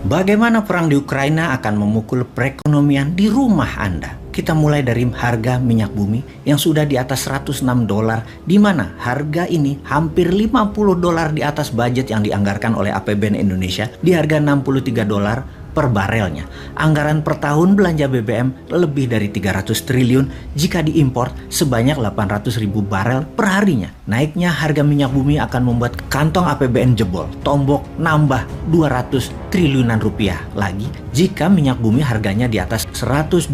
Bagaimana perang di Ukraina akan memukul perekonomian di rumah Anda? Kita mulai dari harga minyak bumi yang sudah di atas 106 dolar, di mana harga ini hampir 50 dolar di atas budget yang dianggarkan oleh APBN Indonesia di harga 63 dolar per barelnya. Anggaran per tahun belanja BBM lebih dari 300 triliun jika diimpor sebanyak 800 ribu barel per harinya. Naiknya harga minyak bumi akan membuat kantong APBN jebol, tombok nambah 200 triliunan rupiah lagi jika minyak bumi harganya di atas 125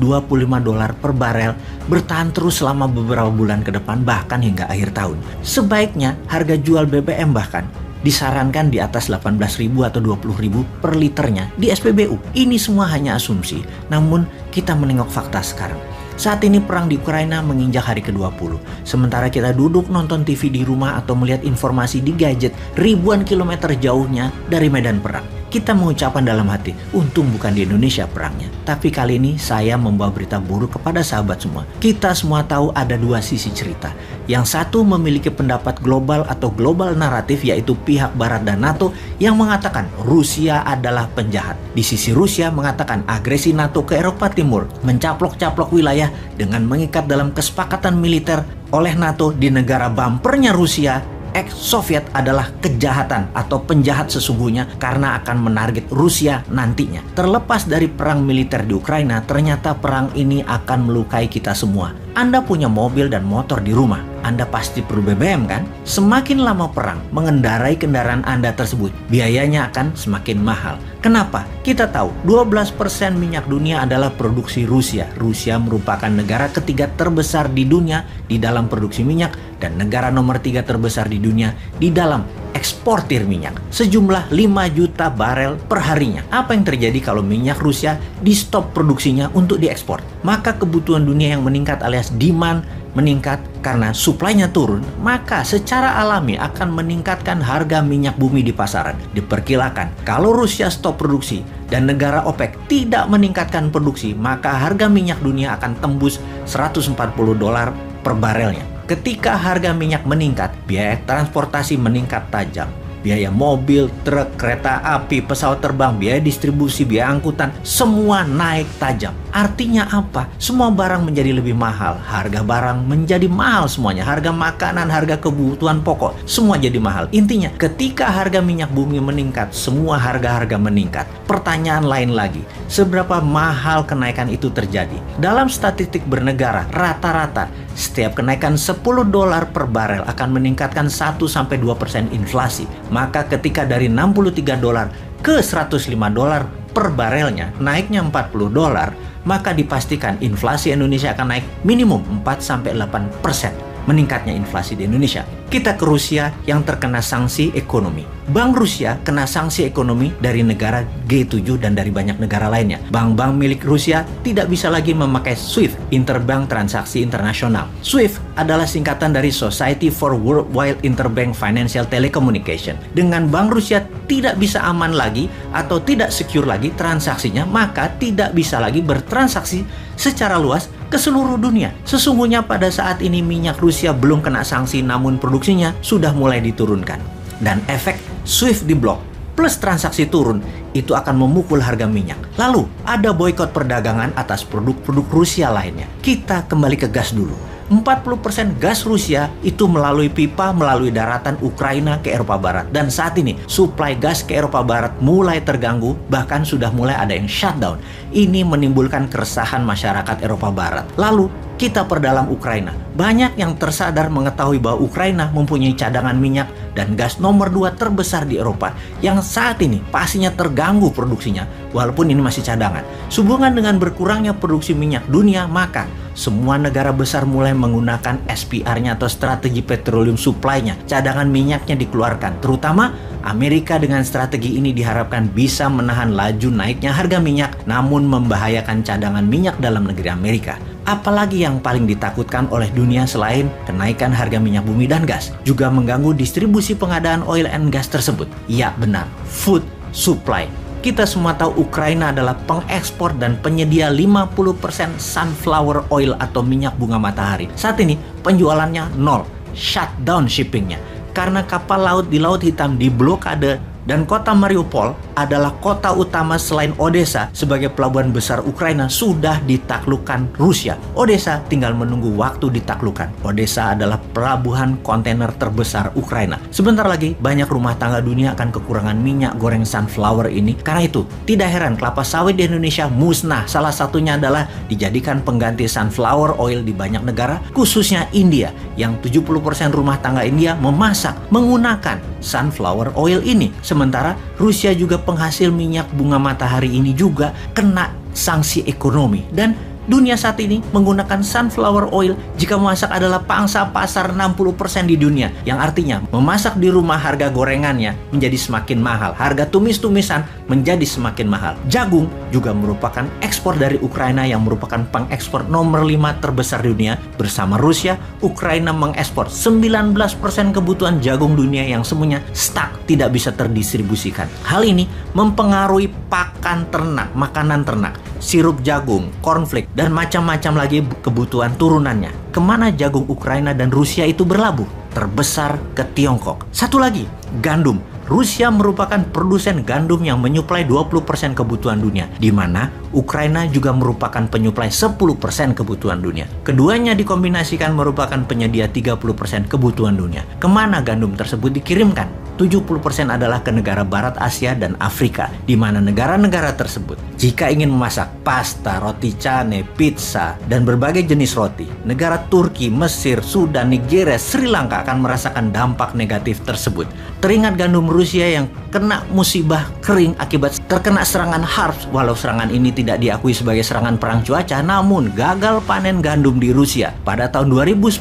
dolar per barel bertahan terus selama beberapa bulan ke depan bahkan hingga akhir tahun. Sebaiknya harga jual BBM bahkan disarankan di atas 18.000 atau 20.000 per liternya di SPBU. Ini semua hanya asumsi, namun kita menengok fakta sekarang. Saat ini perang di Ukraina menginjak hari ke-20. Sementara kita duduk nonton TV di rumah atau melihat informasi di gadget ribuan kilometer jauhnya dari medan perang. Kita mengucapkan dalam hati, untung bukan di Indonesia perangnya. Tapi kali ini saya membawa berita buruk kepada sahabat semua. Kita semua tahu ada dua sisi cerita. Yang satu memiliki pendapat global atau global naratif, yaitu pihak Barat dan NATO yang mengatakan Rusia adalah penjahat. Di sisi Rusia mengatakan agresi NATO ke Eropa Timur mencaplok-caplok wilayah dengan mengikat dalam kesepakatan militer oleh NATO di negara bumpernya Rusia. Ex-Soviet adalah kejahatan atau penjahat sesungguhnya karena akan menarget Rusia nantinya. Terlepas dari perang militer di Ukraina, ternyata perang ini akan melukai kita semua. Anda punya mobil dan motor di rumah, Anda pasti perlu BBM kan? Semakin lama perang, mengendarai kendaraan Anda tersebut, biayanya akan semakin mahal. Kenapa? Kita tahu 12% minyak dunia adalah produksi Rusia. Rusia merupakan negara ketiga terbesar di dunia di dalam produksi minyak dan negara nomor 3 terbesar di dunia di dalam eksportir minyak. Sejumlah 5 juta barel per harinya. Apa yang terjadi kalau minyak Rusia di stop produksinya untuk diekspor? Maka kebutuhan dunia yang meningkat alias demand meningkat karena suplainya turun, maka secara alami akan meningkatkan harga minyak bumi di pasaran. Diperkirakan kalau Rusia stop produksi dan negara OPEC tidak meningkatkan produksi, maka harga minyak dunia akan tembus 140 dolar per barelnya. Ketika harga minyak meningkat, biaya transportasi meningkat tajam. Biaya mobil, truk, kereta api, pesawat terbang, biaya distribusi, biaya angkutan, semua naik tajam. Artinya apa? Semua barang menjadi lebih mahal. Harga barang menjadi mahal semuanya. Harga makanan, harga kebutuhan pokok, semua jadi mahal. Intinya, ketika harga minyak bumi meningkat, semua harga-harga meningkat. Pertanyaan lain lagi, seberapa mahal kenaikan itu terjadi? Dalam statistik bernegara, rata-rata setiap kenaikan 10 dolar per barel akan meningkatkan 1-2% inflasi. Maka ketika dari 63 dolar ke 105 dolar per barelnya, naiknya 40 dolar, maka dipastikan inflasi Indonesia akan naik minimum 4-8%. Meningkatnya inflasi di Indonesia. Kita ke Rusia yang terkena sanksi ekonomi. Bank Rusia kena sanksi ekonomi dari negara G7 dan dari banyak negara lainnya. Bank-bank milik Rusia tidak bisa lagi memakai SWIFT, Interbank Transaksi Internasional. SWIFT adalah singkatan dari Society for Worldwide Interbank Financial Telecommunication. Dengan Bank Rusia tidak bisa aman lagi atau tidak secure lagi transaksinya, maka tidak bisa lagi bertransaksi secara luas ke seluruh dunia. Sesungguhnya pada saat ini minyak Rusia belum kena sanksi, namun produksinya sudah mulai diturunkan. Dan efek SWIFT diblok plus transaksi turun, itu akan memukul harga minyak. Lalu ada boikot perdagangan atas produk-produk Rusia lainnya. Kita kembali ke gas dulu. 40% gas Rusia itu melalui pipa melalui daratan Ukraina ke Eropa Barat. Dan saat ini suplai gas ke Eropa Barat mulai terganggu, bahkan sudah mulai ada yang shutdown. Ini menimbulkan keresahan masyarakat Eropa Barat. Lalu kita perdalam Ukraina. Banyak yang tersadar mengetahui bahwa Ukraina mempunyai cadangan minyak dan gas nomor 2 terbesar di Eropa yang saat ini pastinya terganggu produksinya walaupun ini masih cadangan. Sehubungan dengan berkurangnya produksi minyak dunia, maka semua negara besar mulai menggunakan SPR-nya atau strategi petroleum supply-nya. Cadangan minyaknya dikeluarkan, terutama Amerika. Dengan strategi ini diharapkan bisa menahan laju naiknya harga minyak namun membahayakan cadangan minyak dalam negeri Amerika. Apalagi yang paling ditakutkan oleh dunia selain kenaikan harga minyak bumi dan gas, juga mengganggu distribusi pengadaan oil and gas tersebut. Ya benar, food supply. Kita semua tahu Ukraina adalah pengekspor dan penyedia 50% sunflower oil atau minyak bunga matahari. Saat ini penjualannya nol, shutdown shippingnya. Karena kapal laut di Laut Hitam diblokade Dan kota Mariupol adalah kota utama selain Odessa sebagai pelabuhan besar Ukraina sudah ditaklukkan Rusia. Odessa tinggal menunggu waktu ditaklukkan. Odessa adalah pelabuhan kontainer terbesar Ukraina. Sebentar lagi banyak rumah tangga dunia akan kekurangan minyak goreng sunflower ini. Karena itu tidak heran kelapa sawit di Indonesia musnah. Salah satunya adalah dijadikan pengganti sunflower oil di banyak negara, khususnya India, yang 70% rumah tangga India memasak menggunakan sunflower oil ini. Sementara Rusia juga penghasil minyak bunga matahari ini juga kena sanksi ekonomi. Dan dunia saat ini menggunakan sunflower oil jika memasak adalah pangsa pasar 60% di dunia. Yang artinya memasak di rumah harga gorengannya menjadi semakin mahal. Harga tumis-tumisan menjadi semakin mahal. Jagung juga merupakan ekspor dari Ukraina yang merupakan pengekspor nomor 5 terbesar di dunia. Bersama Rusia, Ukraina mengekspor 19% kebutuhan jagung dunia yang semuanya stuck, tidak bisa terdistribusikan. Hal ini mempengaruhi pakan ternak, makanan ternak, sirup jagung, cornflake, dan macam-macam lagi kebutuhan turunannya. Kemana jagung Ukraina dan Rusia itu berlabuh? Terbesar ke Tiongkok. Satu lagi, gandum. Rusia merupakan produsen gandum yang menyuplai 20% kebutuhan dunia, di mana Ukraina juga merupakan penyuplai 10% kebutuhan dunia. Keduanya dikombinasikan merupakan penyedia 30% kebutuhan dunia. Kemana gandum tersebut dikirimkan? 70% adalah ke negara Barat Asia dan Afrika, di mana negara-negara tersebut jika ingin memasak pasta, roti cane, pizza, dan berbagai jenis roti, negara Turki, Mesir, Sudan, Nigeria, Sri Lanka akan merasakan dampak negatif tersebut. Teringat gandum Rusia yang kena musibah kering akibat terkena serangan harps. Walau serangan ini tidak diakui sebagai serangan perang cuaca, namun gagal panen gandum di Rusia pada tahun 2010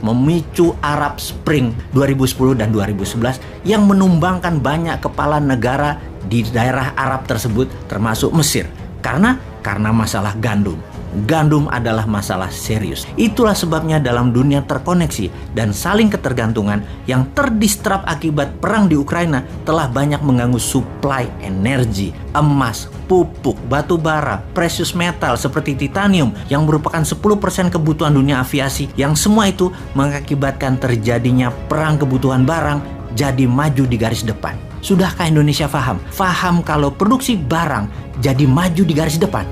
memicu Arab Spring 2010 dan 2011 yang menumbangkan banyak kepala negara di daerah Arab tersebut termasuk Mesir. Karena masalah gandum. Gandum adalah masalah serius. Itulah sebabnya dalam dunia terkoneksi dan saling ketergantungan yang terdistrap akibat perang di Ukraina telah banyak mengganggu suplai energi, emas, pupuk, batu bara, precious metal seperti titanium yang merupakan 10% kebutuhan dunia aviasi, yang semua itu mengakibatkan terjadinya perang kebutuhan barang jadi maju di garis depan. Sudahkah Indonesia paham? Paham kalau produksi barang jadi maju di garis depan?